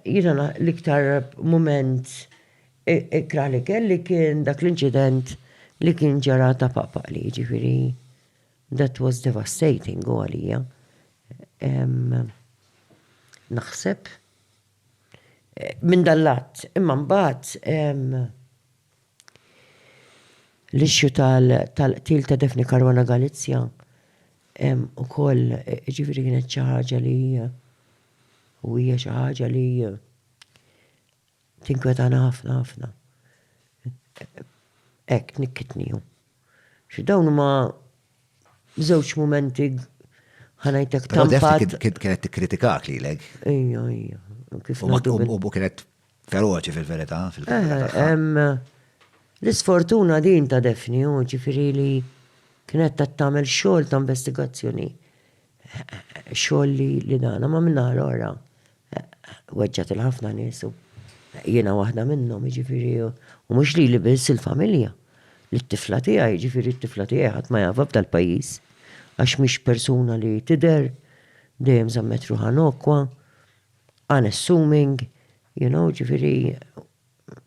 Jina l-iktar moment ikra li kelli kien dak l-inċident li kien ġara ta' papa li ġifiri. That was devastating u għalija. Naħseb minn dallat, imma mbagħad l-ixju tal-qtil ta' Defni Caruana Galizja u koll ġifiri kienet xi ħaġa li u hija xi ħaġa li tinkwetana ħafna ħafna. Hekk nikkitniju. Xi dawn huma żewġ mumenti ħanajtek tampat. Kienet tikkritikak lilek. Ejja. U kienet feroċi fil-verità. L-isfortuna din ta' Defni ġifieri li kienet tagħmel xogħol ta' investigazzjoni. Xogħol li dana ma minna l-ora. Weġġat il-ħafna nies. Jiena waħda minnhom ġifieri u mhux li biss il-familja. L-tifla tiegħi ġifieri t-tifla tiegħi ħadd ma jafa f'dal-pajjiż għax mhix persuna li tidher dejjem żammet ruħha nokwa, unassuming, ġifieri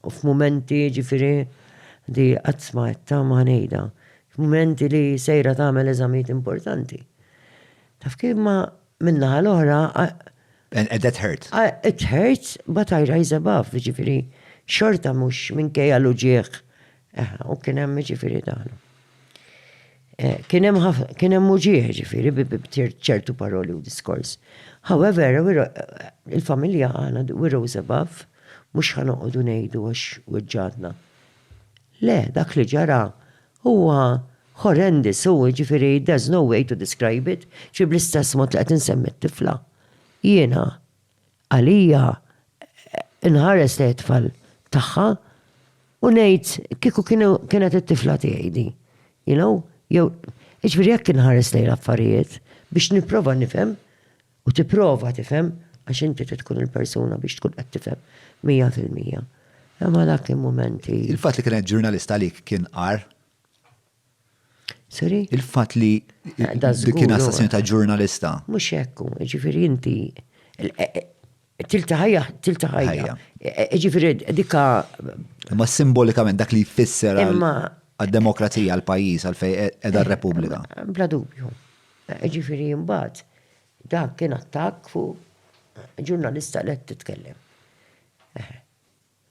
u f'mumenti ġifieri di qatt smajtha ma ngħidha. F'mumenti li sejra tagħmel eżamijiet importanti. Taf kif ma minnaħa l-oħra. And that hurt. It hurts, but I rise above, ġifieri xorta mhux minkejja l-uġieħ. U kien hemm ġifieri dan. Kien hemm uġieħ ġifieri b'ċertu paroli u diskors. However, il-familja għana we rose above, mhux ħanoqogħdu ngħidu għax weġġadna. Le, dak li ġara huwa horrendous, ġifieri there's no way to describe it, ġi bl-istess mod li qed insemmi t-tifla. Jiena għalija inħares li t-tfal tagħha u ngħid kieku kienet it-tifla tiegħi di. Jew ġifieri jekk inħares lejn l-affarijiet biex nipprova nifhem u tipprova tifhem għax inti tkun il-persuna biex tkun qed tifhem 100%. Imma dak il-momenti. Il-fatt li kienet ġurnalista li kien qar. Sorry? Il-fatt li kien assassinu ta' ġurnalista. Mhux hekk, ġifieri inti tilta ħajja. Ġifieri dikka. Imma simbolikament dak li jfisser għad-demokrazija għall-pajjiż għalfejn qiegħda r-Repubblika. Bla dubju. Ġifieri mbagħad dak kien attakk fuq ġurnalista li qed titkellem.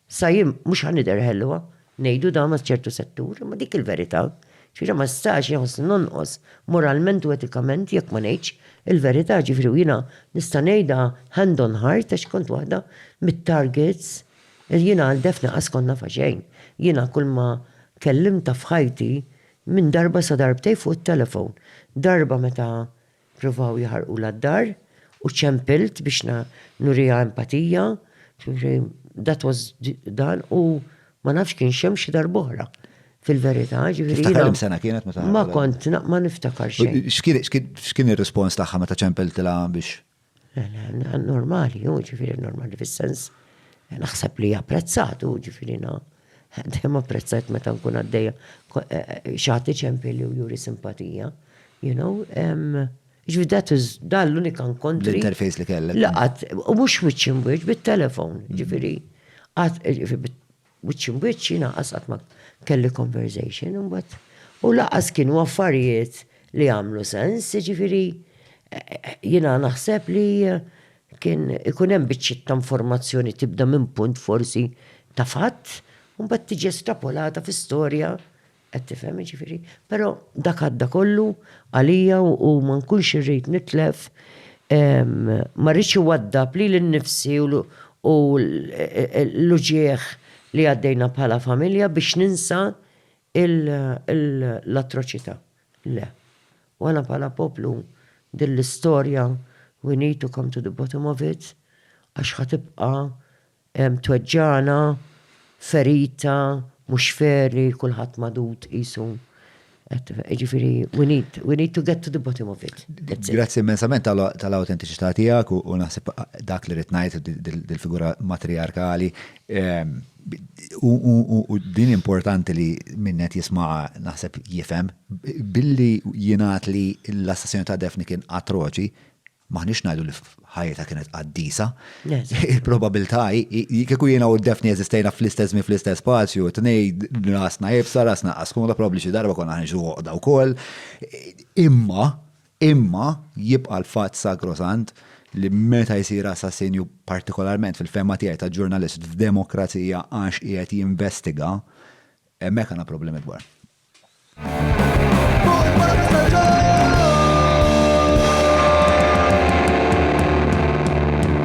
Sa jien mhux ħanider ħelwa ngħidu dan ma' ċertu settur, ma dik il-verità. Ġifieri ma stax jħoss nonqos moralment u etikament jekk ma ngħidx il-verità ġifieri jiena nista' ngħidha hand on heart għax kont waħda mit-targets jiena għal Defni qas konna faxejn. Jiena kull ma kellimta f'ħajti minn darba sa darbtej fuq it-telefon. Darba meta provaw jaħarqu d-dar u ċempilt biex nurija empatija. That was dan u ma nafx kien xemx darbohra. Fil-verità, ġifieri. Tiftakar sena kienet meta. Ma kont ma niftakar xejn. X'kien ir-rispons tagħha meta ċempiltilha biex? Normali, ġifieri normali fis-sens. Naħseb li apprezzat ġifieri dejjem apprezzat meta nkun għaddejja xi ħadd iċempel u juri simpatija. Ġifieri dan l-unika nkontri. L-interface li kellek. Laqat, u mhux wiċċ in wiċċ bit-telefon, ġifieri. Wiċċ in wiċċ jiena qatt ma kelli conversation u laqas kienu affarijiet li għamlu sens, ġifieri jiena naħseb li kien ikun hemm biċċiet ta' informazzjoni tibda minn punt forsi ta' fatt u mbagħad tiġi estrapolata fl-istorja qed tifhem ġifieri. Però dak għadda kollu għalija u ma nkunx irrid nitlef ma rridx iwaddab li l-nifsi u l-uġieħ li għaddejna bħala familja biex ninsa l-atroċità. Le. U għana bħala poplu dill-istorja we need to come to the bottom of it għax ħatibqa tweġġana, ferita, mhux feri, kulħadd madut qisu. Ġifieri, we need to get to the bottom of it. Grazzi immensament tal-autentiċità tiegħek u naħseb dak li rid ngħid dil-figura matriarkali. U din importanti li minnet jisma' naħseb jifhem billi jingħad li l-assassinu ta' Defni kien atroċi, maħniex ngħidu li ħajta kienet qaddisa. Yes. Il-probabilità kieku jiena u d-defni eżistejna fl-istess mi fl-istess spazju, tnej rasna jibsa, rasna qaskum da probabli xi darba konna ħanġu għoqda wkoll. Imma jibqa' l-fatt sagrosant li meta jsir assassinju partikolarment fil-femma tiegħi ta' ġurnalist f'demokrazija għax qiegħed jinvestiga, hemmhekk għandna problemi kbar.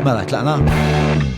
Mela, tlaqna?